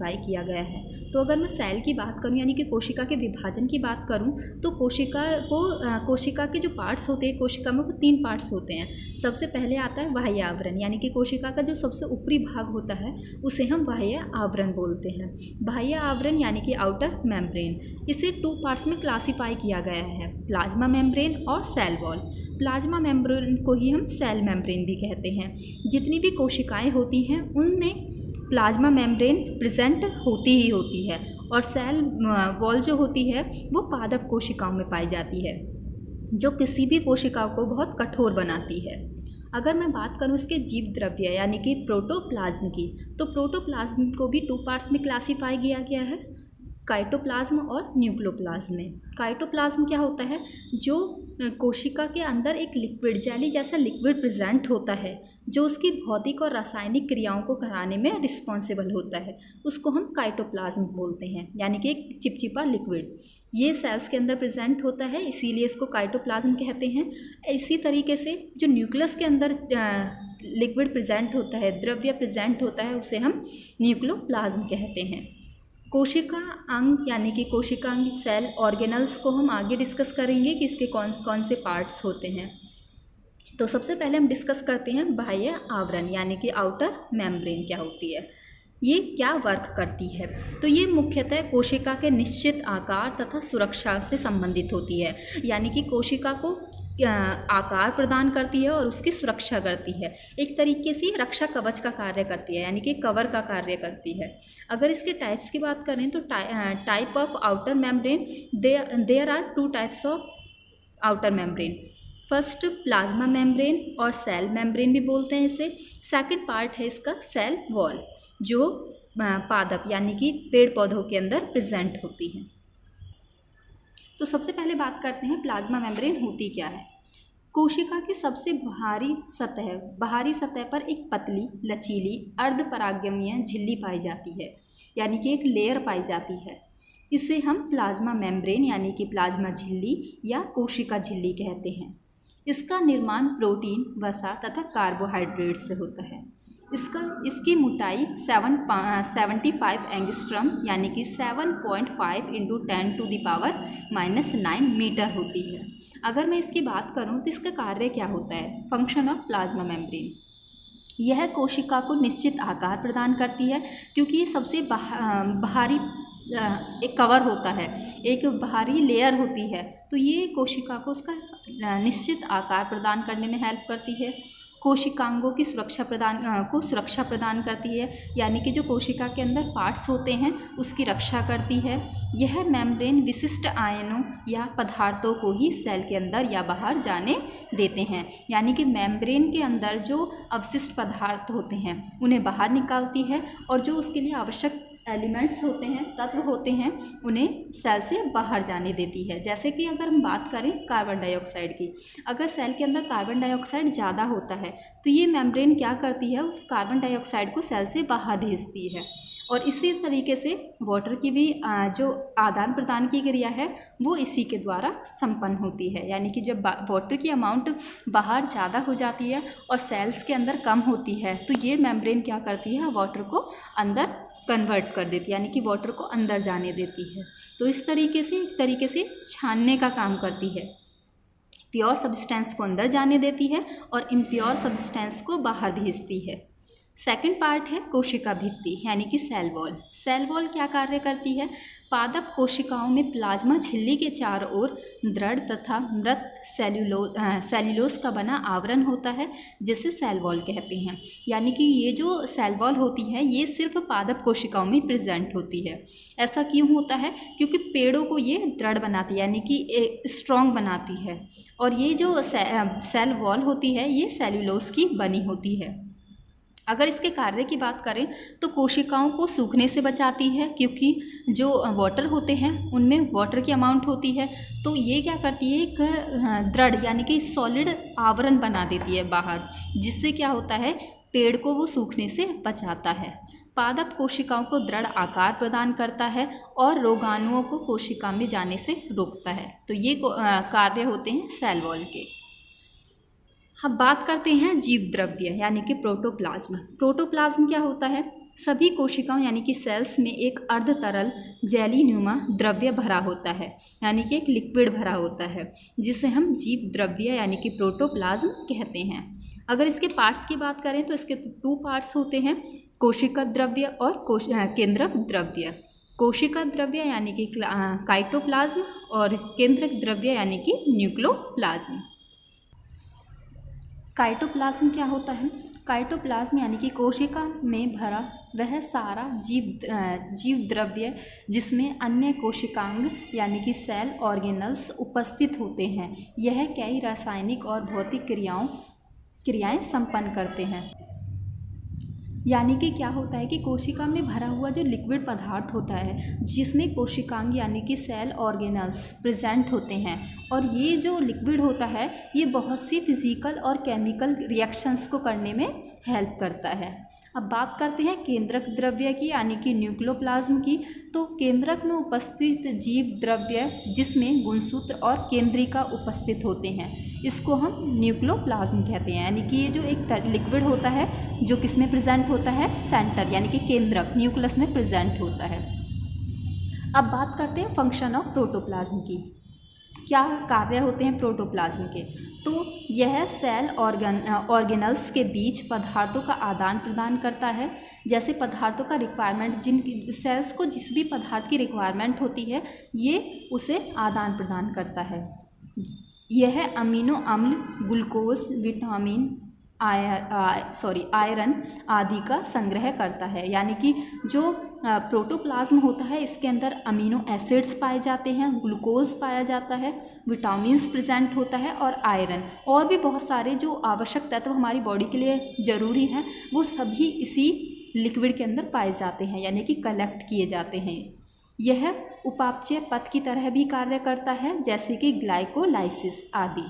Try किया गया है। तो अगर मैं सेल की बात करूं यानी कि कोशिका के विभाजन की बात करूं तो कोशिका के जो पार्ट्स होते हैं कोशिका में वो 3 पार्ट्स होते हैं। सबसे पहले आता है बाह्य आवरण यानी कि कोशिका का जो सबसे ऊपरी भाग होता है उसे हम बाह्य आवरण बोलते हैं। बाह्य आवरण यानी कि आउटर मेम्ब्रेन। इसे 2 पार्ट्स में क्लासीफाई किया गया है, प्लाज्मा मेम्ब्रेन और सेल वॉल। प्लाज्मा मेम्ब्रेन को ही हम सेल मेम्ब्रेन भी कहते हैं। जितनी भी कोशिकाएं होती हैं उनमें प्लाज्मा मेम्ब्रेन प्रेजेंट होती ही होती है और सेल वॉल जो होती है वो पादप कोशिकाओं में पाई जाती है जो किसी भी कोशिका को बहुत कठोर बनाती है। अगर मैं बात करूं इसके जीव द्रव्य यानी कि प्रोटोप्लाज्म की, तो प्रोटोप्लाज्म को भी 2 पार्ट्स में क्लासीफाई किया गया है, काइटोप्लाज्म और न्यूक्लियोप्लाज्म में। काइटोप्लाज्म क्या होता है, जो कोशिका के अंदर एक लिक्विड जेली जैसा लिक्विड प्रेजेंट होता है जो उसकी भौतिक और रासायनिक क्रियाओं को कराने में रिस्पॉन्सिबल होता है, उसको हम काइटोप्लाज्म बोलते हैं, यानी कि एक चिपचिपा लिक्विड। ये सेल्स के अंदर प्रेजेंट होता है इसीलिए इसको काइटोप्लाज्म कहते हैं। इसी तरीके से जो न्यूक्लियस के अंदर लिक्विड प्रेजेंट होता है, द्रव्य प्रेजेंट होता है, उसे हम न्यूक्लियोप्लाज्म कहते हैं। कोशिका अंग यानी कि कोशिकांग सेल ऑर्गेनल्स को हम आगे डिस्कस करेंगे कि इसके कौन कौन से पार्ट्स होते हैं। तो सबसे पहले हम डिस्कस करते हैं बाह्य आवरण यानी कि आउटर मेम्ब्रेन क्या होती है, ये क्या वर्क करती है। तो ये मुख्यतः कोशिका के निश्चित आकार तथा सुरक्षा से संबंधित होती है, यानी कि कोशिका को आकार प्रदान करती है और उसकी सुरक्षा करती है। एक तरीके से रक्षा कवच का कार्य करती है, यानी कि कवर का कार्य करती है। अगर इसके टाइप्स की बात करें तो type of outer membrane, there are 2 types of outer membrane. First plasma membrane और सेल मेम्ब्रेन भी बोलते हैं इसे। सेकंड पार्ट है इसका सेल वॉल, जो पादप यानी कि पेड़ पौधों के अंदर प्रेजेंट होती है। तो सबसे पहले बात करते हैं प्लाज्मा मेम्ब्रेन होती क्या है। कोशिका की सबसे बाहरी सतह पर एक पतली लचीली अर्धपरागम्य झिल्ली पाई जाती है, यानी कि एक लेयर पाई जाती है। इसे हम प्लाज्मा मेम्ब्रेन यानी कि प्लाज्मा झिल्ली या कोशिका झिल्ली कहते हैं। इसका निर्माण प्रोटीन, वसा तथा कार्बोहाइड्रेट से होता है। इसकी मोटाई 75 एंगस्ट्रम यानी कि 7.5 × 10⁻⁻⁹ मीटर होती है। अगर मैं इसकी बात करूं तो इसका कार्य क्या होता है, फंक्शन ऑफ प्लाज्मा मेम्ब्रेन। यह कोशिका को निश्चित आकार प्रदान करती है क्योंकि ये सबसे बाहरी एक कवर होता है, एक बाहरी लेयर होती है, तो ये कोशिका को उसका निश्चित आकार प्रदान करने में हेल्प करती है। कोशिकांगों की सुरक्षा प्रदान करती है, यानी कि जो कोशिका के अंदर पार्ट्स होते हैं उसकी रक्षा करती है। यह मेम्ब्रेन विशिष्ट आयनों या पदार्थों को ही सेल के अंदर या बाहर जाने देते हैं, यानी कि मेम्ब्रेन के अंदर जो अवशिष्ट पदार्थ होते हैं उन्हें बाहर निकालती है और जो उसके लिए आवश्यक एलिमेंट्स होते हैं, तत्व होते हैं, उन्हें सेल से बाहर जाने देती है। जैसे कि अगर हम बात करें कार्बन डाइऑक्साइड की, अगर सेल के अंदर कार्बन डाइऑक्साइड ज़्यादा होता है तो ये मेम्ब्रेन क्या करती है, उस कार्बन डाइऑक्साइड को सेल से बाहर भेजती है। और इसी तरीके से वाटर की भी जो आदान प्रदान की क्रिया है वो इसी के द्वारा संपन्न होती है, यानी कि जब वाटर की अमाउंट बाहर ज़्यादा हो जाती है और सेल्स के अंदर कम होती है तो ये मेम्ब्रेन क्या करती है, वाटर को अंदर कन्वर्ट कर देती है, यानी कि वाटर को अंदर जाने देती है। तो इस तरीके से छानने का काम करती है, प्योर सब्सटेंस को अंदर जाने देती है और इम्प्योर सब्सटेंस को बाहर भेजती है। सेकंड पार्ट है कोशिका भित्ति यानी कि सेल वॉल। सेल वॉल क्या कार्य करती है, पादप कोशिकाओं में प्लाज्मा झिल्ली के चारों ओर दृढ़ तथा मृत सेल्यूलोज का बना आवरण होता है जिसे सेल वॉल कहते हैं। यानी कि ये जो सेल वॉल होती है ये सिर्फ पादप कोशिकाओं में प्रेजेंट होती है। ऐसा क्यों होता है, क्योंकि पेड़ों को ये दृढ़ बनाती है, यानी कि स्ट्रॉन्ग बनाती है। और ये जो सेल वॉल होती है ये सेल्यूलोज की बनी होती है। अगर इसके कार्य की बात करें तो कोशिकाओं को सूखने से बचाती है, क्योंकि जो वाटर होते हैं उनमें वाटर की अमाउंट होती है, तो ये क्या करती है, एक दृढ़ यानी कि सॉलिड आवरण बना देती है बाहर, जिससे क्या होता है, पेड़ को वो सूखने से बचाता है। पादप कोशिकाओं को दृढ़ आकार प्रदान करता है और रोगाणुओं को कोशिका में जाने से रोकता है। तो ये कार्य होते हैं सेल वॉल के। अब बात करते हैं जीव द्रव्य यानी कि प्रोटोप्लाज्म। प्रोटोप्लाज्म क्या होता है, सभी कोशिकाओं यानी कि सेल्स में एक अर्ध तरल जेलीनुमा द्रव्य भरा होता है, यानी कि एक लिक्विड भरा होता है, जिसे हम जीव द्रव्य यानी कि प्रोटोप्लाज्म कहते हैं। अगर इसके पार्ट्स की बात करें तो इसके 2 पार्ट्स होते हैं, कोशिका द्रव्य और केंद्रक द्रव्य। कोशिका द्रव्य यानी कि काइटोप्लाज्म और केंद्रक द्रव्य यानी कि न्यूक्लियोप्लाज्म। काइटोप्लाज्म क्या होता है? काइटोप्लाज्म यानी कि कोशिका में भरा वह सारा जीव द्रव्य जिसमें अन्य कोशिकांग यानी कि सेल ऑर्गेनल्स उपस्थित होते हैं। यह कई रासायनिक और भौतिक क्रियाएं संपन्न करते हैं। यानी कि क्या होता है कि कोशिका में भरा हुआ जो लिक्विड पदार्थ होता है जिसमें कोशिकांग यानी कि सेल ऑर्गेनल्स प्रेजेंट होते हैं, और ये जो लिक्विड होता है ये बहुत सी फिजिकल और केमिकल रिएक्शंस को करने में हेल्प करता है। अब बात करते हैं केंद्रक द्रव्य की यानी कि न्यूक्लियोप्लाज्म की। तो केंद्रक में उपस्थित जीव द्रव्य जिसमें गुणसूत्र और केंद्रिका उपस्थित होते हैं, इसको हम न्यूक्लियोप्लाज्म कहते हैं। यानी कि ये जो एक लिक्विड होता है जो किसमें प्रेजेंट होता है? सेंटर यानी कि केंद्रक न्यूक्लियस में प्रेजेंट होता है। अब बात करते हैं फंक्शन ऑफ प्रोटोप्लाज्म की। क्या कार्य होते हैं प्रोटोप्लाज्म के? तो यह सेल ऑर्गेनल्स के बीच पदार्थों का आदान प्रदान करता है। जैसे पदार्थों का रिक्वायरमेंट, जिन सेल्स को जिस भी पदार्थ की रिक्वायरमेंट होती है ये उसे आदान प्रदान करता है। यह अमीनो अम्ल, ग्लूकोज, विटामिन, आयरन आदि का संग्रह करता है। यानी कि जो प्रोटोप्लाज्म होता है इसके अंदर अमीनो एसिड्स पाए जाते हैं, ग्लूकोज पाया जाता है, विटामिन्स प्रेजेंट होता है और आयरन, और भी बहुत सारे जो आवश्यक तत्व हमारी बॉडी के लिए ज़रूरी हैं वो सभी इसी लिक्विड के अंदर पाए जाते हैं, यानी कि कलेक्ट किए जाते हैं। यह उपापचय पथ की तरह भी कार्य करता है, जैसे कि ग्लाइकोलाइसिस आदि।